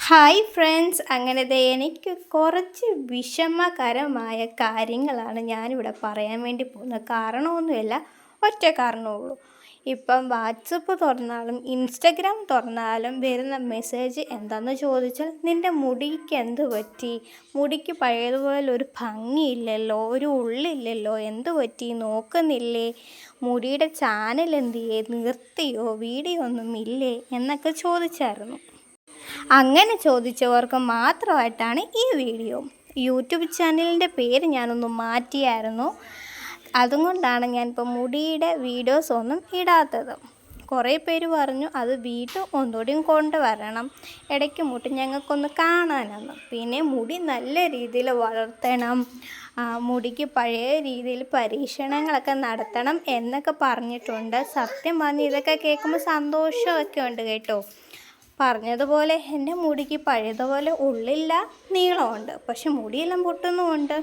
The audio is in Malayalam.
ഹായ് ഫ്രണ്ട്സ്, അങ്ങനെ ദേ എനിക്ക് കുറച്ച് വിഷമകരമായ കാര്യങ്ങളാണ് ഞാനിവിടെ പറയാൻ വേണ്ടി പോകുന്നത്. കാരണമൊന്നുമില്ല, ഒറ്റ കാരണമേ ഉള്ളൂ. ഇപ്പം വാട്സപ്പ് തുറന്നാലും ഇൻസ്റ്റഗ്രാം തുറന്നാലും വരുന്ന മെസ്സേജ് എന്താണെന്ന് ചോദിച്ചാൽ, നിൻ്റെ മുടിക്ക് എന്ത് പറ്റി, മുടിക്ക് പഴയതുപോലെ ഒരു ഭംഗിയില്ലല്ലോ, ഒരു ഉള്ളില്ലല്ലോ, എന്ത് പറ്റി, നോക്കുന്നില്ലേ, മുടിയുടെ ചാനൽ എന്ത് ചെയ്യേ, നിർത്തിയോ, വീഡിയോ ഒന്നും ഇല്ലേ എന്നൊക്കെ ചോദിച്ചായിരുന്നു. അങ്ങനെ ചോദിച്ചവർക്ക് മാത്രമായിട്ടാണ് ഈ വീഡിയോ. യൂട്യൂബ് ചാനലിൻ്റെ പേര് ഞാനൊന്ന് മാറ്റിയായിരുന്നു. അതുകൊണ്ടാണ് ഞാനിപ്പോൾ മുടിയുടെ വീഡിയോസ് ഒന്നും ഇടാത്തത്. കുറേ പേര് പറഞ്ഞു അത് വീണ്ടും ഒന്നുകൂടിയും കൊണ്ടുവരണം, ഇടയ്ക്ക് മുട്ടി ഞങ്ങൾക്കൊന്ന് കാണാനെന്ന്. പിന്നെ മുടി നല്ല രീതിയിൽ വളർത്തണം, മുടിക്ക് പഴയ രീതിയിൽ പരീക്ഷണങ്ങളൊക്കെ നടത്തണം എന്നൊക്കെ പറഞ്ഞിട്ടുണ്ട്. സത്യം പറഞ്ഞ് ഇതൊക്കെ കേൾക്കുമ്പോൾ സന്തോഷമൊക്കെ ഉണ്ട് കേട്ടോ. പറഞ്ഞതുപോലെ എൻ്റെ മുടിക്ക് പഴയതുപോലെ ഉള്ളില്ല, നീളമുണ്ട്, പക്ഷെ മുടിയെല്ലാം പൊട്ടുന്നുമുണ്ട്.